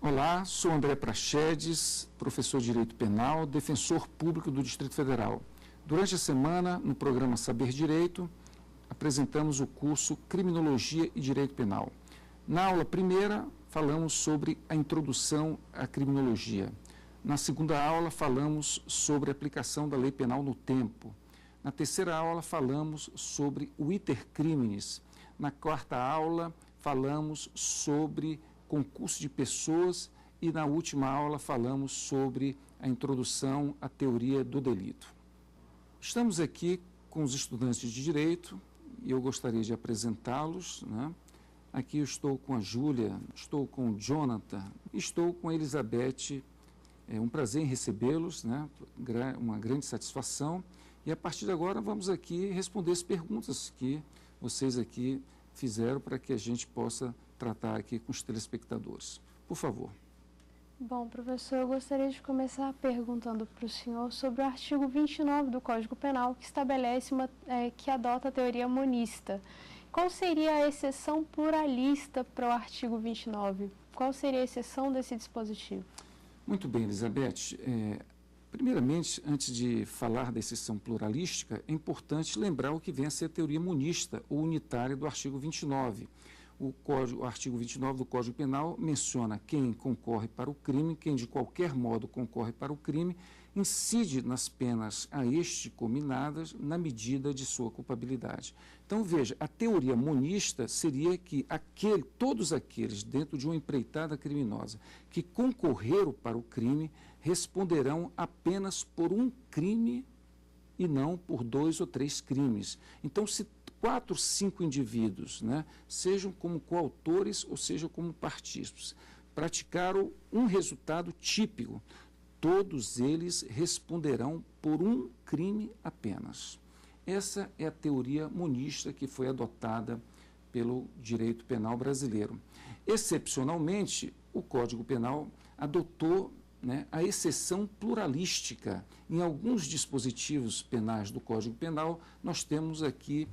Olá, sou André Prachedes, professor de Direito Penal, defensor público do Distrito Federal. Durante a semana, no programa Saber Direito, apresentamos o curso Criminologia e Direito Penal. Na aula primeira, falamos sobre a introdução à criminologia. Na segunda aula, falamos sobre a aplicação da lei penal no tempo. Na terceira aula, falamos sobre o iter criminis. Na quarta aula, falamos sobre concurso de pessoas e na última aula falamos sobre a introdução à teoria do delito. Estamos aqui com os estudantes de Direito e eu gostaria de apresentá-los, né? Aqui eu estou com a Júlia, estou com o Jonathan, estou com a Elizabeth. É um prazer em recebê-los, né? Uma grande satisfação. E a partir de agora vamos aqui responder as perguntas que vocês aqui fizeram para que a gente possa tratar aqui com os telespectadores. Por favor. Bom, professor, eu gostaria de começar perguntando para o senhor sobre o artigo 29 do Código Penal, que estabelece que adota a teoria monista. Qual seria a exceção pluralista para o artigo 29? Qual seria a exceção desse dispositivo? Muito bem, Elizabeth. Primeiramente, antes de falar da exceção pluralística, é importante lembrar o que vem a ser a teoria monista ou unitária do artigo 29. O artigo 29 do Código Penal menciona quem concorre para o crime, quem de qualquer modo concorre para o crime, incide nas penas a este cominadas na medida de sua culpabilidade. Então, veja, a teoria monista seria que todos aqueles dentro de uma empreitada criminosa que concorreram para o crime responderão apenas por um crime e não por 2 ou 3 crimes. Então, se 4, 5 indivíduos, né, sejam como coautores ou sejam como partícipes, praticaram um resultado típico, todos eles responderão por um crime apenas. Essa é a teoria monista que foi adotada pelo direito penal brasileiro. Excepcionalmente, o Código Penal adotou, né, a exceção pluralística. Em alguns dispositivos penais do Código Penal, nós temos aqui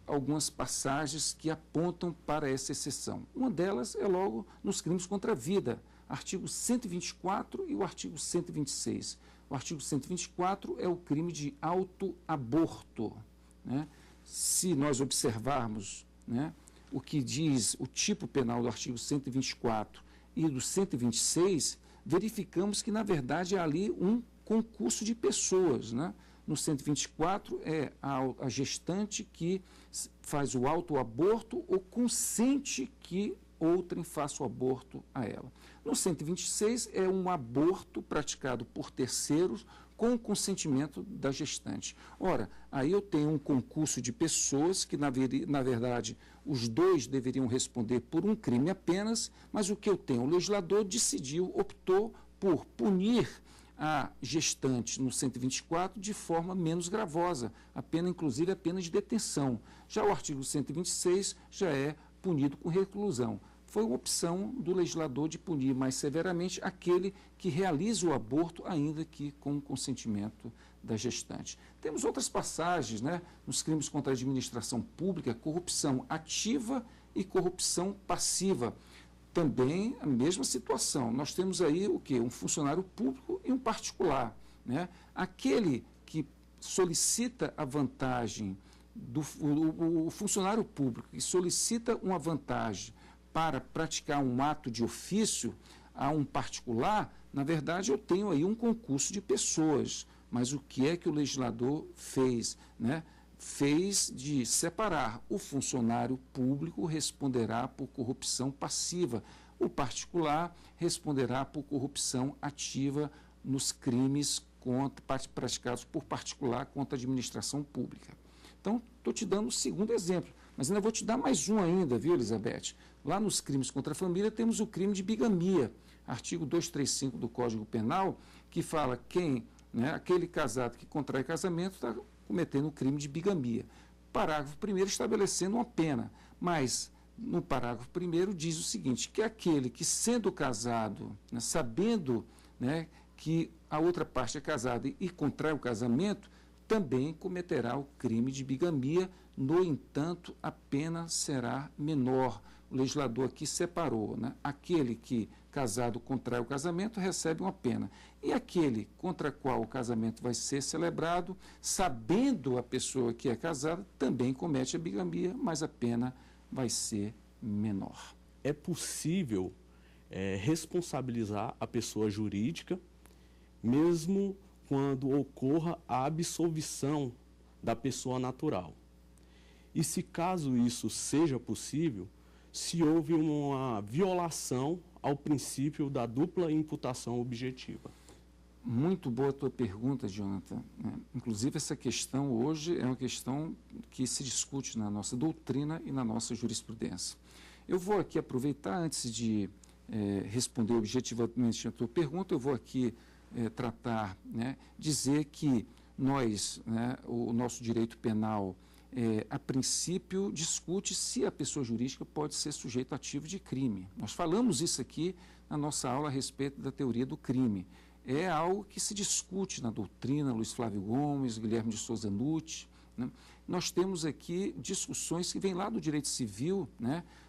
algumas passagens que apontam para essa exceção. Uma delas é logo nos crimes contra a vida, artigo 124 e o artigo 126. O artigo 124 é o crime de autoaborto, né? Se nós observarmos, né, o que diz o tipo penal do artigo 124 e do 126, verificamos que, na verdade, há ali um concurso de pessoas, né? No 124 é a gestante que faz o autoaborto ou consente que outrem faça o aborto a ela. No 126 é um aborto praticado por terceiros com o consentimento da gestante. Ora, aí eu tenho um concurso de pessoas que, na verdade, os dois deveriam responder por um crime apenas, mas o que eu tenho? O legislador optou por punir a gestante no 124 de forma menos gravosa, a pena, inclusive, a pena de detenção. Já o artigo 126 já é punido com reclusão. Foi uma opção do legislador de punir mais severamente aquele que realiza o aborto, ainda que com o consentimento da gestante. Temos outras passagens, né, nos crimes contra a administração pública, corrupção ativa e corrupção passiva. Também a mesma situação. Nós temos aí o quê? Um funcionário público e um particular, né? Aquele que solicita a vantagem, o funcionário público que solicita uma vantagem para praticar um ato de ofício a um particular, na verdade eu tenho aí um concurso de pessoas. Mas o que é que o legislador fez, né? Fez de separar. O funcionário público responderá por corrupção passiva, o particular responderá por corrupção ativa nos crimes praticados por particular contra a administração pública. Então, estou te dando o segundo exemplo, mas ainda vou te dar mais um ainda, viu, Elizabeth? Lá nos crimes contra a família temos o crime de bigamia, artigo 235 do Código Penal, que fala né, aquele casado que contrai casamento está cometendo o crime de bigamia. Parágrafo 1º estabelecendo uma pena, mas no parágrafo 1º diz o seguinte, que aquele que sendo casado, né, sabendo, né, que a outra parte é casada e contrai o casamento, também cometerá o crime de bigamia, no entanto, a pena será menor, o legislador aqui separou, né? Aquele que, casado, contrai o casamento, recebe uma pena. E aquele contra qual o casamento vai ser celebrado, sabendo a pessoa que é casada, também comete a bigamia, mas a pena vai ser menor. É possível responsabilizar a pessoa jurídica, mesmo quando ocorra a absolvição da pessoa natural. E se caso isso seja possível, se houve uma violação ao princípio da dupla imputação objetiva. Muito boa a tua pergunta, Jonathan. Inclusive, essa questão hoje é uma questão que se discute na nossa doutrina e na nossa jurisprudência. Eu vou aqui aproveitar, antes de responder objetivamente a tua pergunta, eu vou aqui tratar, dizer que nós, o nosso direito penal, a princípio, discute se a pessoa jurídica pode ser sujeito ativo de crime. Nós falamos isso aqui na nossa aula a respeito da teoria do crime. É algo que se discute na doutrina, Luiz Flávio Gomes, Guilherme de Souza Nutti. Nós temos aqui discussões que vêm lá do direito civil,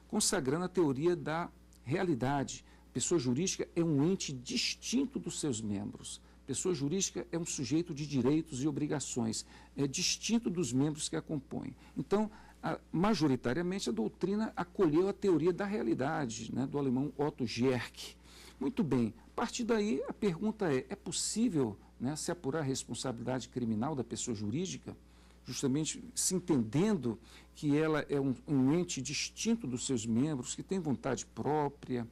consagrando a teoria da realidade. Pessoa jurídica é um ente distinto dos seus membros. Pessoa jurídica é um sujeito de direitos e obrigações, é distinto dos membros que a compõem. Então, majoritariamente, a doutrina acolheu a teoria da realidade, do alemão Otto Gerke. Muito bem, a partir daí a pergunta é possível se apurar a responsabilidade criminal da pessoa jurídica, justamente se entendendo que ela é um ente distinto dos seus membros, que tem vontade própria,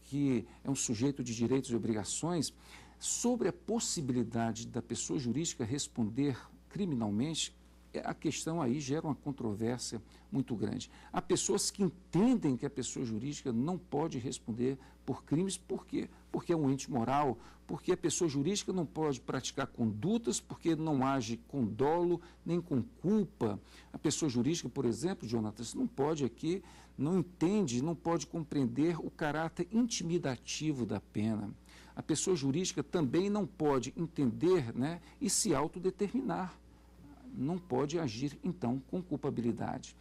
que é um sujeito de direitos e obrigações? Sobre a possibilidade da pessoa jurídica responder criminalmente, a questão aí gera uma controvérsia muito grande. Há pessoas que entendem que a pessoa jurídica não pode responder por crimes, por quê? Porque é um ente moral, porque a pessoa jurídica não pode praticar condutas, porque não age com dolo, nem com culpa. A pessoa jurídica, por exemplo, Jonathan, não pode aqui, não entende, não pode compreender o caráter intimidativo da pena. A pessoa jurídica também não pode entender e se autodeterminar. Não pode agir, então, com culpabilidade.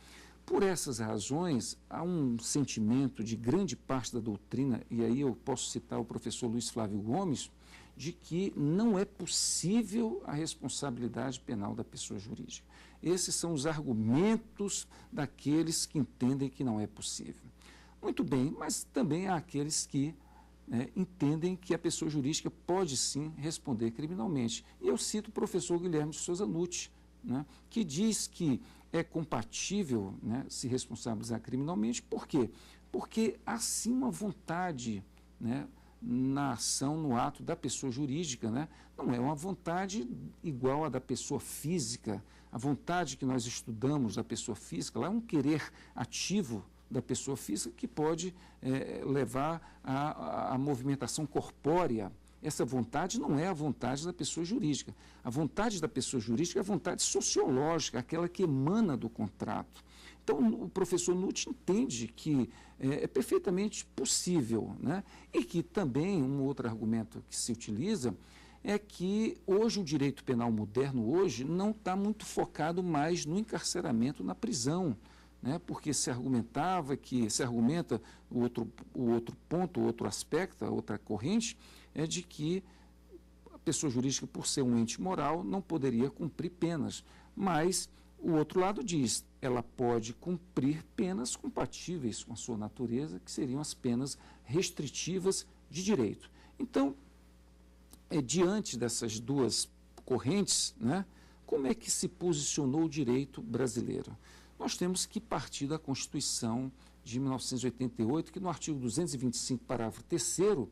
Por essas razões, há um sentimento de grande parte da doutrina, e aí eu posso citar o professor Luiz Flávio Gomes, de que não é possível a responsabilidade penal da pessoa jurídica. Esses são os argumentos daqueles que entendem que não é possível. Muito bem, mas também há aqueles que entendem que a pessoa jurídica pode sim responder criminalmente. E eu cito o professor Guilherme de Souza Nutti, que diz que é compatível se responsabilizar criminalmente. Por quê? Porque há sim uma vontade na ação, no ato da pessoa jurídica. Não é uma vontade igual à da pessoa física. A vontade que nós estudamos da pessoa física, lá é um querer ativo da pessoa física que pode levar à movimentação corpórea. Essa vontade não é a vontade da pessoa jurídica. A vontade da pessoa jurídica é a vontade sociológica, aquela que emana do contrato. Então, o professor Nutti entende que é perfeitamente possível, e que também um outro argumento que se utiliza é que hoje o direito penal moderno não está muito focado mais no encarceramento na prisão, porque se argumenta o outro ponto, o outro aspecto, a outra corrente, é de que a pessoa jurídica, por ser um ente moral, não poderia cumprir penas. Mas o outro lado diz, ela pode cumprir penas compatíveis com a sua natureza, que seriam as penas restritivas de direito. Então, diante dessas duas correntes, como é que se posicionou o direito brasileiro? Nós temos que partir da Constituição de 1988, que no artigo 225, parágrafo 3º,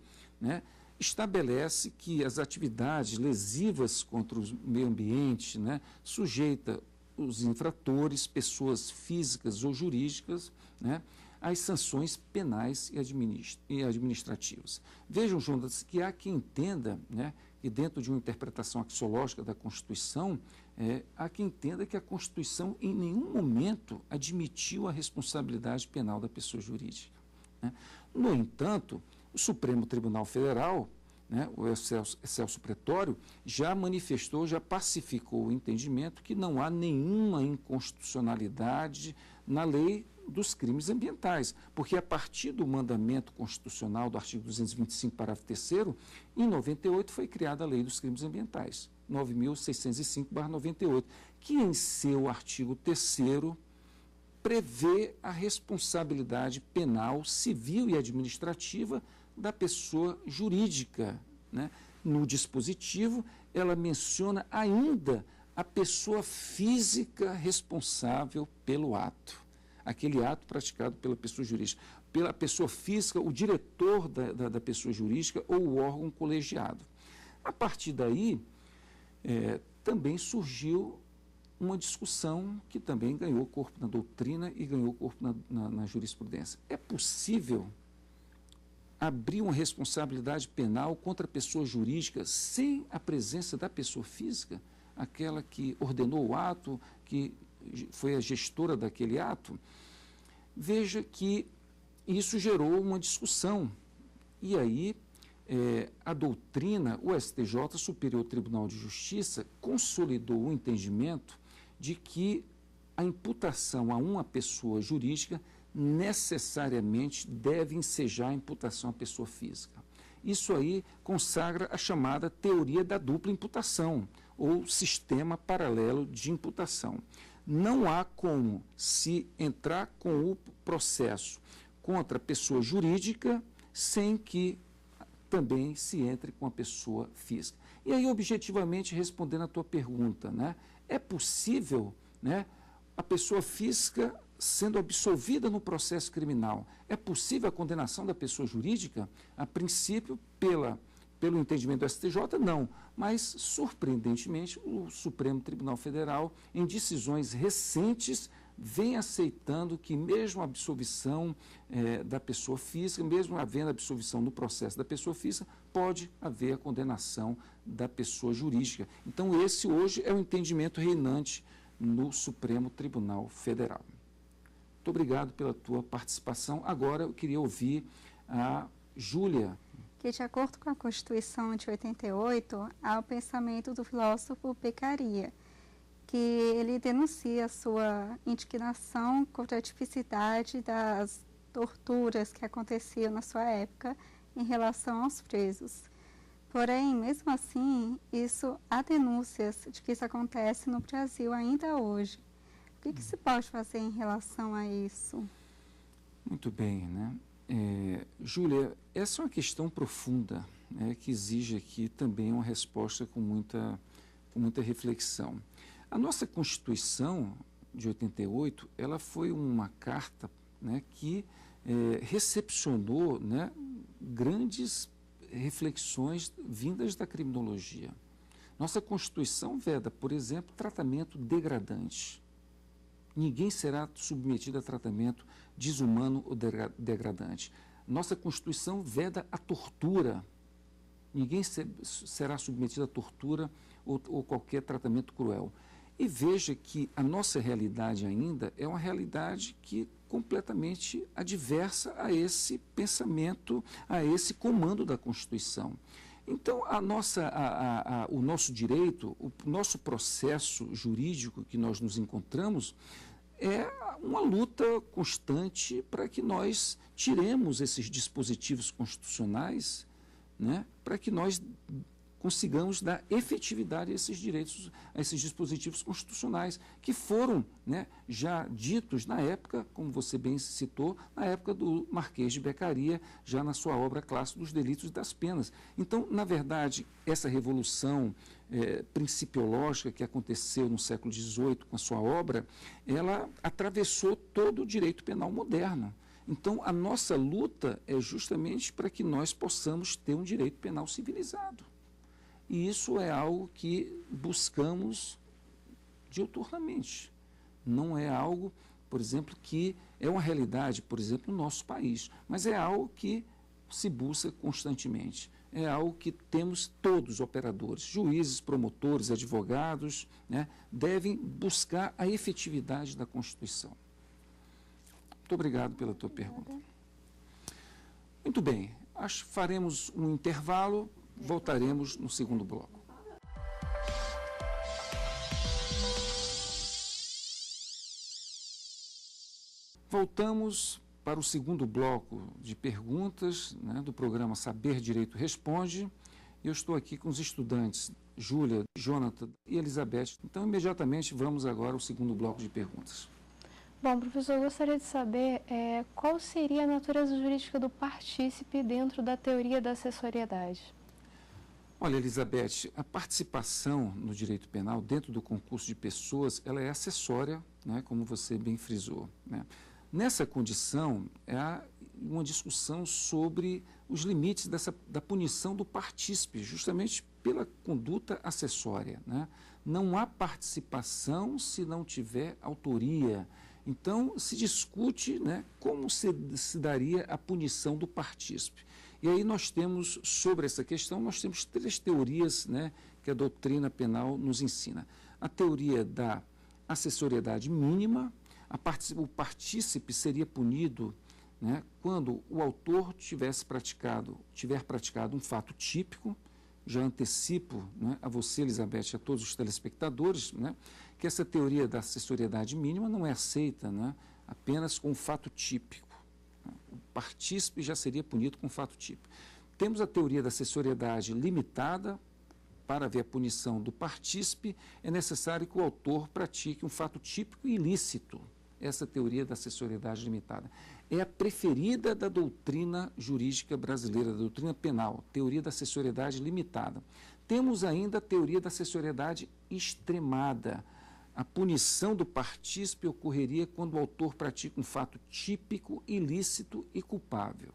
estabelece que as atividades lesivas contra o meio ambiente, sujeita os infratores, pessoas físicas ou jurídicas, às sanções penais e administrativas. Vejam, Jonas, que há quem entenda, que dentro de uma interpretação axiológica da Constituição, há quem entenda que a Constituição em nenhum momento admitiu a responsabilidade penal da pessoa jurídica. No entanto, o Supremo Tribunal Federal né, o Celso Pretório, já manifestou, já pacificou o entendimento que não há nenhuma inconstitucionalidade na lei dos crimes ambientais, porque a partir do mandamento constitucional do artigo 225, parágrafo 3º, em 98 foi criada a lei dos crimes ambientais, 9.605/98, que em seu artigo 3º prevê a responsabilidade penal, civil e administrativa da pessoa jurídica, né? No dispositivo, ela menciona ainda a pessoa física responsável pelo ato, aquele ato praticado pela pessoa jurídica. Pela pessoa física, o diretor da pessoa jurídica ou o órgão colegiado. A partir daí, também surgiu uma discussão que também ganhou corpo na doutrina e ganhou corpo na jurisprudência. É possível abrir uma responsabilidade penal contra a pessoa jurídica sem a presença da pessoa física, aquela que ordenou o ato, que foi a gestora daquele ato? Veja que isso gerou uma discussão. E aí, a doutrina, o STJ, Superior Tribunal de Justiça, consolidou o entendimento de que a imputação a uma pessoa jurídica necessariamente deve ensejar a imputação à pessoa física. Isso aí consagra a chamada teoria da dupla imputação, ou sistema paralelo de imputação. Não há como se entrar com o processo contra a pessoa jurídica sem que também se entre com a pessoa física. E aí, objetivamente, respondendo à tua pergunta, né, é possível, né, a pessoa física sendo absolvida no processo criminal, é possível a condenação da pessoa jurídica? A princípio, pelo entendimento do STJ, não. Mas, surpreendentemente, o Supremo Tribunal Federal, em decisões recentes, vem aceitando que mesmo a absolvição da pessoa física, mesmo havendo absolvição no processo da pessoa física, pode haver a condenação da pessoa jurídica. Então, esse hoje é o entendimento reinante no Supremo Tribunal Federal. Muito obrigado pela tua participação. Agora eu queria ouvir a Júlia. Que, de acordo com a Constituição de 88, há o pensamento do filósofo Beccaria, que ele denuncia a sua indignação contra a tipicidade das torturas que aconteciam na sua época em relação aos presos. Porém, mesmo assim, há denúncias de que isso acontece no Brasil ainda hoje. O que se pode fazer em relação a isso? Muito bem, né? Júlia, essa é uma questão profunda, né, que exige aqui também uma resposta com muita reflexão. A nossa Constituição de 88, ela foi uma carta, né, que recepcionou, né, grandes reflexões vindas da criminologia. Nossa Constituição veda, por exemplo, tratamento degradante. Ninguém será submetido a tratamento desumano ou degradante. Nossa Constituição veda a tortura. Ninguém será submetido a tortura ou qualquer tratamento cruel. E veja que a nossa realidade ainda é uma realidade que completamente adversa a esse pensamento, a esse comando da Constituição. Então, o nosso direito, o nosso processo jurídico que nós nos encontramos é uma luta constante para que nós tiremos esses dispositivos constitucionais, né, para que nós consigamos dar efetividade a esses direitos, a esses dispositivos constitucionais, que foram, né, já ditos na época, como você bem citou, na época do Marquês de Beccaria, já na sua obra clássica dos Delitos e das Penas. Então, na verdade, essa revolução principiológica que aconteceu no século XVIII com a sua obra, ela atravessou todo o direito penal moderno. Então, a nossa luta é justamente para que nós possamos ter um direito penal civilizado. E isso é algo que buscamos diuturnamente. Não é algo, por exemplo, que é uma realidade, por exemplo, no nosso país, mas é algo que se busca constantemente. É algo que temos todos os operadores, juízes, promotores, advogados, né, devem buscar a efetividade da Constituição. Muito obrigado pela tua pergunta. Muito bem, faremos um intervalo Voltaremos no segundo bloco. Voltamos para o segundo bloco de perguntas, né, do programa Saber Direito Responde. Eu estou aqui com os estudantes Júlia, Jonathan e Elizabeth. Então, imediatamente, vamos agora ao segundo bloco de perguntas. Bom, professor, eu gostaria de saber qual seria a natureza jurídica do partícipe dentro da teoria da acessoriedade. Olha, Elizabeth, a participação no direito penal dentro do concurso de pessoas, ela é acessória, né, como você bem frisou, né? Nessa condição, há uma discussão sobre os limites da punição do partícipe, justamente pela conduta acessória, né? Não há participação se não tiver autoria. Então, se discute, né, como se daria a punição do partícipe. E aí nós temos, sobre essa questão, nós temos 3 teorias, né, que a doutrina penal nos ensina. A teoria da acessoriedade mínima. O partícipe seria punido, né, quando o autor tiver praticado um fato típico. Já antecipo, né, a você, Elizabeth, a todos os telespectadores, né, que essa teoria da acessoriedade mínima não é aceita, né, apenas com um fato típico. O partícipe já seria punido com fato típico. Temos a teoria da acessoriedade limitada. Para haver a punição do partícipe, é necessário que o autor pratique um fato típico e ilícito. Essa teoria da acessoriedade limitada é a preferida da doutrina jurídica brasileira, da doutrina penal, teoria da acessoriedade limitada. Temos ainda a teoria da acessoriedade extremada. A punição do partícipe ocorreria quando o autor pratica um fato típico, ilícito e culpável.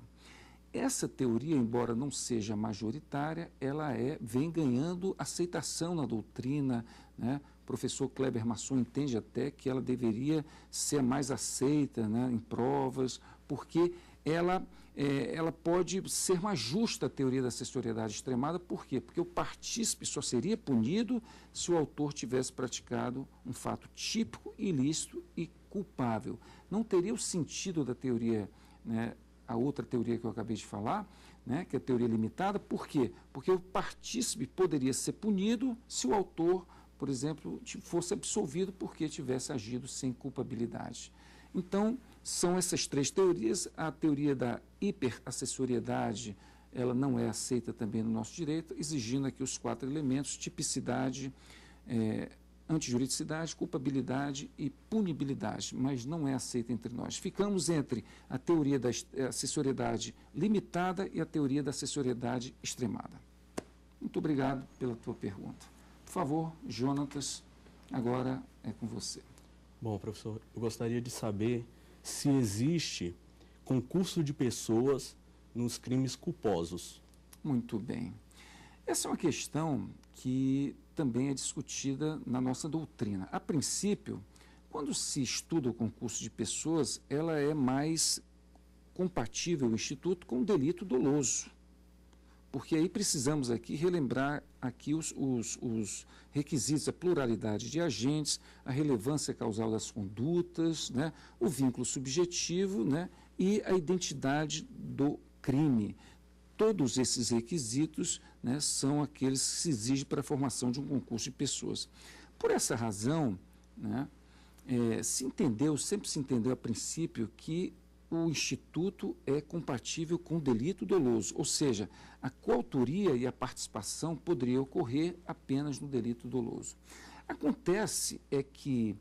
Essa teoria, embora não seja majoritária, ela vem ganhando aceitação na doutrina, né? O professor Kleber Masson entende até que ela deveria ser mais aceita, né, em provas, porque ela pode ser mais justa, a teoria da acessoriedade extremada. Por quê? Porque o partícipe só seria punido se o autor tivesse praticado um fato típico, ilícito e culpável. Não teria o sentido da teoria, né, a outra teoria que eu acabei de falar, né, que é a teoria limitada. Por quê? Porque o partícipe poderia ser punido se o autor, por exemplo, fosse absolvido porque tivesse agido sem culpabilidade. Então, são essas 3 teorias. A teoria da hiperassessoriedade, ela não é aceita também no nosso direito, exigindo aqui os 4 elementos: tipicidade, antijuridicidade, culpabilidade e punibilidade, mas não é aceita entre nós. Ficamos entre a teoria da acessoriedade limitada e a teoria da acessoriedade extremada. Muito obrigado pela tua pergunta. Por favor, Jonatas, agora é com você. Bom, professor, eu gostaria de saber se existe concurso de pessoas nos crimes culposos. Muito bem. Essa é uma questão que também é discutida na nossa doutrina. A princípio, quando se estuda o concurso de pessoas, ela é mais compatível, o Instituto, com o delito doloso. Porque aí precisamos aqui relembrar aqui os requisitos, a pluralidade de agentes, a relevância causal das condutas, né, o vínculo subjetivo, né, e a identidade do crime. Todos esses requisitos, né, são aqueles que se exigem para a formação de um concurso de pessoas. Por essa razão, né, sempre se entendeu a princípio que o Instituto é compatível com o delito doloso, ou seja, a coautoria e a participação poderia ocorrer apenas no delito doloso. Acontece que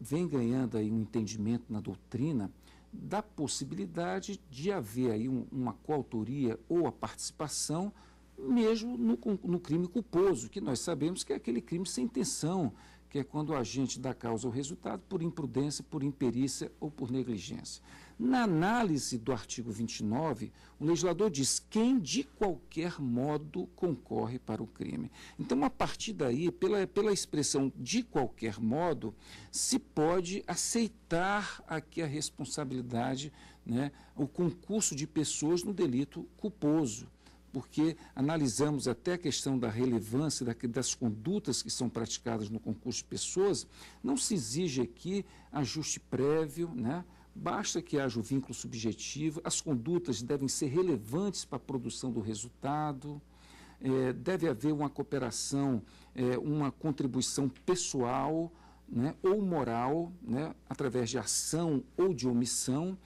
vem ganhando aí um entendimento na doutrina da possibilidade de haver aí uma coautoria ou a participação mesmo no crime culposo, que nós sabemos que é aquele crime sem intenção, que é quando o agente dá causa ao resultado por imprudência, por imperícia ou por negligência. Na análise do artigo 29, o legislador diz quem de qualquer modo concorre para o crime. Então, a partir daí, pela expressão de qualquer modo, se pode aceitar aqui a responsabilidade, né, o concurso de pessoas no delito culposo, porque analisamos até a questão da relevância das condutas que são praticadas no concurso de pessoas. Não se exige aqui ajuste prévio, né? Basta que haja o vínculo subjetivo, as condutas devem ser relevantes para a produção do resultado, deve haver uma cooperação, uma contribuição pessoal, né, ou moral, né, através de ação ou de omissão.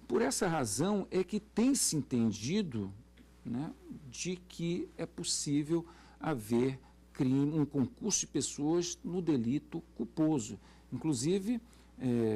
Por essa razão é que tem se entendido, né, de que é possível haver crime, um concurso de pessoas no delito culposo. Inclusive,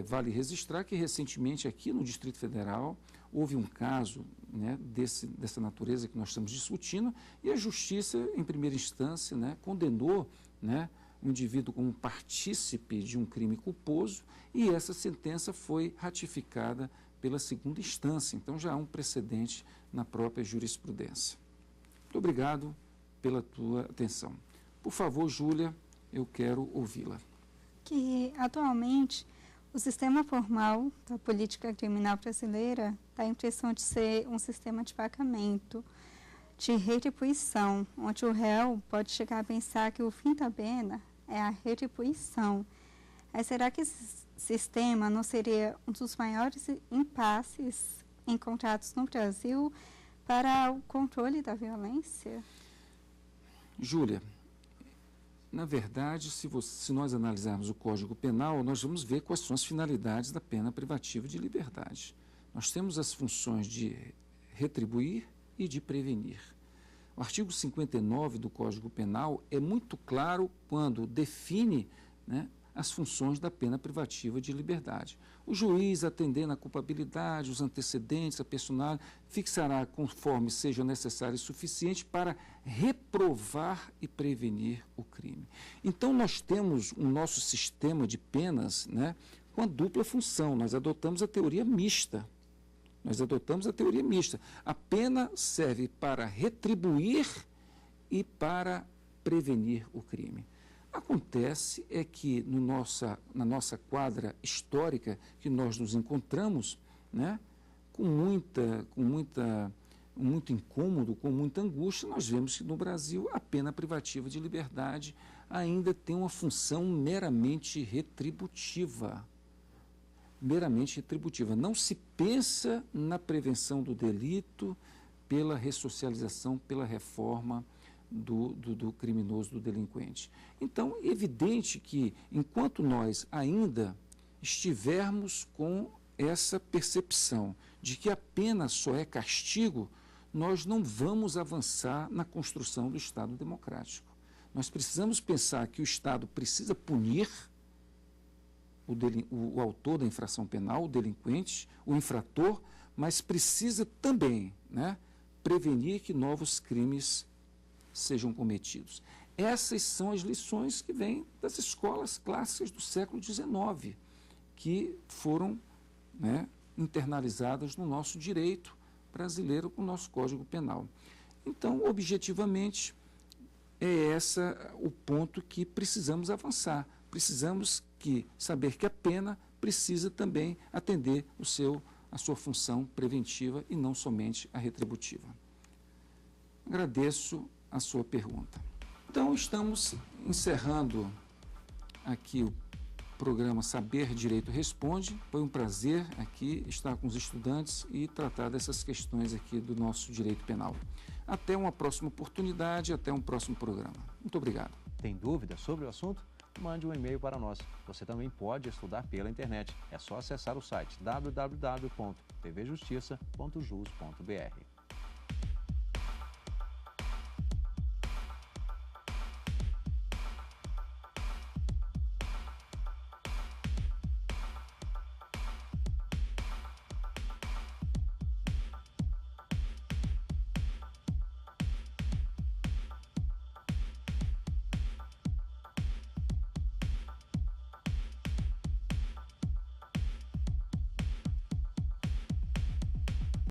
vale registrar que recentemente aqui no Distrito Federal houve um caso, né, dessa natureza que nós estamos discutindo, e a Justiça, em primeira instância, né, condenou, né, o indivíduo como partícipe de um crime culposo, e essa sentença foi ratificada pela segunda instância. Então já há um precedente na própria jurisprudência. Muito obrigado pela tua atenção. Por favor, Júlia, eu quero ouvi-la. Que atualmente o sistema formal da política criminal brasileira dá a impressão de ser um sistema de pagamento, de retribuição, onde o réu pode chegar a pensar que o fim da pena é a retribuição. Será que esse sistema não seria um dos maiores impasses encontrados no Brasil para o controle da violência? Júlia, na verdade, se nós analisarmos o Código Penal, nós vamos ver quais são as finalidades da pena privativa de liberdade. Nós temos as funções de retribuir e de prevenir. O artigo 59 do Código Penal é muito claro quando define, né, as funções da pena privativa de liberdade. O juiz, atendendo à culpabilidade, os antecedentes, a personalidade, fixará conforme seja necessário e suficiente para reprovar e prevenir o crime. Então, nós temos o nosso sistema de penas, né, com a dupla função. Nós adotamos a teoria mista. A pena serve para retribuir e para prevenir o crime. Acontece é que na nossa quadra histórica que nós nos encontramos, né, com muito incômodo, com muita angústia, nós vemos que no Brasil a pena privativa de liberdade ainda tem uma função meramente retributiva. Não se pensa na prevenção do delito pela ressocialização, pela reforma do criminoso, do delinquente. Então, é evidente que, enquanto nós ainda estivermos com essa percepção de que a pena só é castigo, nós não vamos avançar na construção do Estado democrático. Nós precisamos pensar que o Estado precisa punir o autor da infração penal, o delinquente, o infrator, mas precisa também, né, prevenir que novos crimes sejam cometidos. Essas são as lições que vêm das escolas clássicas do século XIX, que foram, né, internalizadas no nosso direito brasileiro, com o nosso Código Penal. Então, objetivamente, é esse o ponto que precisamos avançar. Precisamos saber que a pena precisa também atender a sua função preventiva e não somente a retributiva. Agradeço a sua pergunta. Então, estamos encerrando aqui o programa Saber Direito Responde. Foi um prazer aqui estar com os estudantes e tratar dessas questões aqui do nosso direito penal. Até uma próxima oportunidade, até um próximo programa. Muito obrigado. Tem dúvida sobre o assunto? Mande um e-mail para nós. Você também pode estudar pela internet. É só acessar o site www.tvjustiça.jus.br.